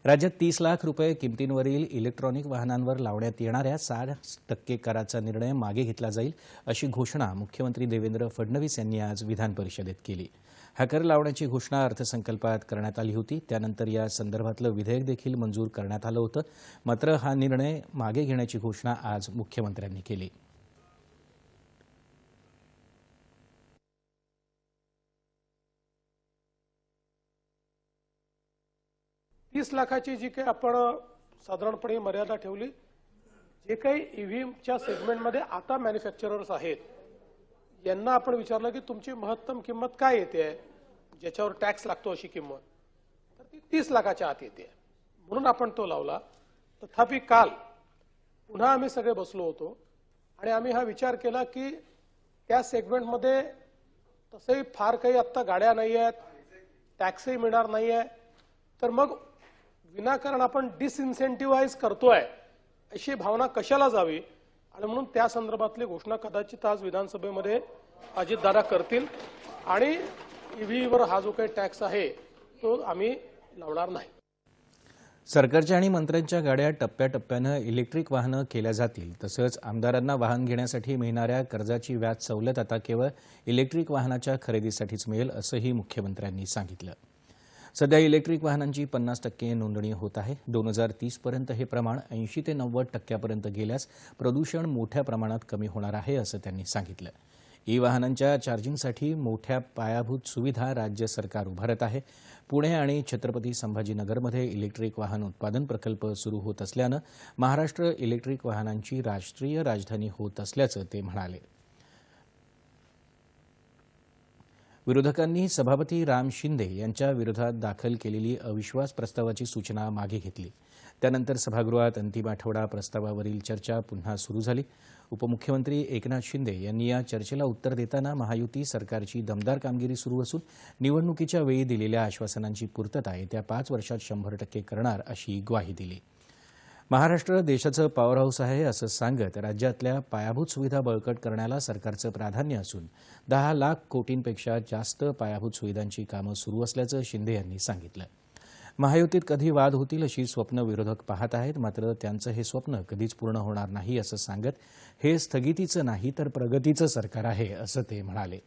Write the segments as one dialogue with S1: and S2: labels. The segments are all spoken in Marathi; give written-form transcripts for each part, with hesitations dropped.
S1: राज्यात 30 लाख रुपये किमतींवरील इलेक्ट्रॉनिक वाहनांवर लावण्यात येणाऱ्या 6% कराचा निर्णय मागे घेतला जाईल अशी घोषणा मुख्यमंत्री देवेंद्र फडणवीस यांनी आज विधान परिषदेत केली। हा कर लावण्याची घोषणा अर्थसंकल्पात करण्यात आली होती। त्यानंतर या संदर्भातलं विधेयक देखील मंजूर करण्यात आलं होतं। मात्र हा निर्णय मागे घेण्याची घोषणा आज मुख्यमंत्र्यांनी केली।
S2: 30 लाखाची जी काही आपण साधारणपणे मर्यादा ठेवली, जे काही ईव्हीएमच्या सेगमेंटमध्ये आता मॅन्युफॅक्चरर्स आहेत यांना आपण विचारलं की तुमची महत्तम किंमत काय येते, ज्याच्यावर टॅक्स लागतो अशी किंमत, तर ती 30 लाखाच्या आत येते, म्हणून आपण तो लावला। तथापि काल पुन्हा आम्ही सगळे बसलो होतो आणि आम्ही हा विचार केला की त्या सेगमेंटमध्ये तसंही फार काही आता गाड्या नाही आहेत, टॅक्सही मिळणार नाही आहे, तर मग विनाकारण आपण डिसइन्सेंटिव्हाइज करतोय अशी भावना कशाला जावी, आणि म्हणून त्या संदर्भातली घोषणा कदाचित आज विधानसभेमध्ये अजितदादा करतील आणि ईव्हीवर हा जो काही टॅक्स आहे तो आम्ही लावणार नाही।
S1: सरकारच्या आणि मंत्र्यांच्या गाड्या टप्प्याटप्प्यानं इलेक्ट्रिक वाहनं केल्या जातील। तसंच आमदारांना वाहन घेण्यासाठी मिळणाऱ्या कर्जाची व्याज सवलत आता केवळ इलेक्ट्रिक वाहनाच्या खरेदीसाठीच मिळेल असंही मुख्यमंत्र्यांनी सांगितलं। सध्या इलेक्ट्रिक वाहनांची 50% नोंदणी होत आहे। 2030 पर्यंत हे प्रमाण 80 ते 90% पर्यंत गेल्यास प्रदूषण मोठ्या प्रमाणात कमी होणार आहे असं त्यांनी सांगितलं। ई वाहनांच्या चार्जिंगसाठी मोठ्या पायाभूत सुविधा राज्य सरकार उभारत आहे। पुणे आणि छत्रपती संभाजीनगरमध्ये इलेक्ट्रिक वाहन उत्पादन प्रकल्प सुरू होत असल्यानं महाराष्ट्र इलेक्ट्रिक वाहनांची राष्ट्रीय राजधानी होत असल्याचं ते म्हणाले। विरोधकांनी सभापती राम शिंदे यांच्या विरोधात दाखल केलेली अविश्वास प्रस्तावाची सूचना मागे घेतली। त्यानंतर सभागृहात अंतिम आठवडा प्रस्तावावरील चर्चा पुन्हा सुरू झाली। उपमुख्यमंत्री एकनाथ शिंदे यांनी या चर्चेला उत्तर देताना महायुती सरकारची दमदार कामगिरी सुरू असून निवडणुकीच्या वेळी दिलेल्या आश्वासनांची पूर्तता येत्या 5 वर्षात 100% करणार अशी ग्वाही दिली। महाराष्ट्र देशाचं पॉवर हाऊस आहे असं सांगत राज्यातल्या पायाभूत सुविधा बळकट करण्याला सरकारचं प्राधान्य असून 10 लाख कोटींपेक्षा जास्त पायाभूत सुविधांची कामं सुरू असल्याचं शिंदे यांनी सांगितलं। महायुतीत कधी वाद होतील अशी स्वप्न विरोधक पाहत आहेत, मात्र त्यांचं हे स्वप्न कधीच पूर्ण होणार नाही असं सांगत हे स्थगितीचं नाही तर प्रगतीचं सरकार आहे असं ते म्हणाले।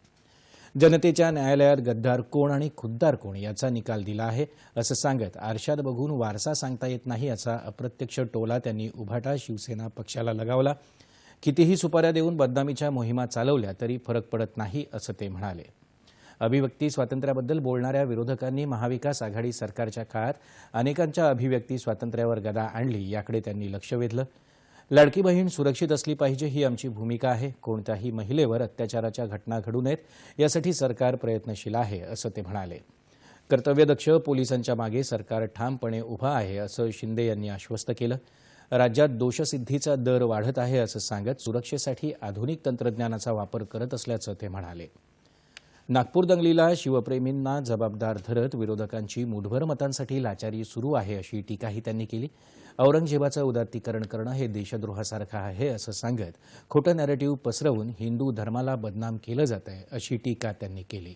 S1: जनतेच्या न्यायालयात गद्दार कोण आणि खुद्दार कोण याचा निकाल दिला आहे असं सांगत आरशात बघून वारसा सांगता येत नाही याचा अप्रत्यक्ष टोला त्यांनी उभाटा शिवसेना पक्षाला लगावला। कितीही सुपाऱ्या देऊन बदनामीच्या मोहिमा चालवल्या तरी फरक पडत नाही असं ते म्हणाले। अभिव्यक्ती स्वातंत्र्याबद्दल बोलणाऱ्या विरोधकांनी महाविकास आघाडी सरकारच्या काळात अनेकांच्या अभिव्यक्ती स्वातंत्र्यावर गदा आणली याकडे त्यांनी लक्ष वेधलं। लाडकी बहीण सुरक्षित असली पाहिजे ही आमची भूमिका आहे। कोणत्याही महिलेवर अत्याचाराच्या घटना घडू नयेत यासाठी सरकार प्रयत्नशील आहे असं ते म्हणाले। कर्तव्यदक्ष पोलिसांच्या मागे सरकार ठामपणे उभा आहे असं शिंदे यांनी आश्वस्त केलं। राज्यात दोषसिद्धीचा दर वाढत आहे असं सांगत सुरक्षेसाठी आधुनिक तंत्रज्ञानाचा वापर करत असल्याचं ते म्हणाले। नागपूर दंगलीला शिवप्रेमींना जबाबदार धरत विरोधकांची मुठभर मतांसाठी लाचारी सुरू आहे अशी टीकाही त्यांनी केली। औरंगजेबाचं उदात्तीकरण करणं हे देशद्रोहासारखं आहे असं सांगत खोटं नॅरेटिव्ह पसरवून हिंदू धर्माला बदनाम केलं जात आहे अशी टीका त्यांनी केली।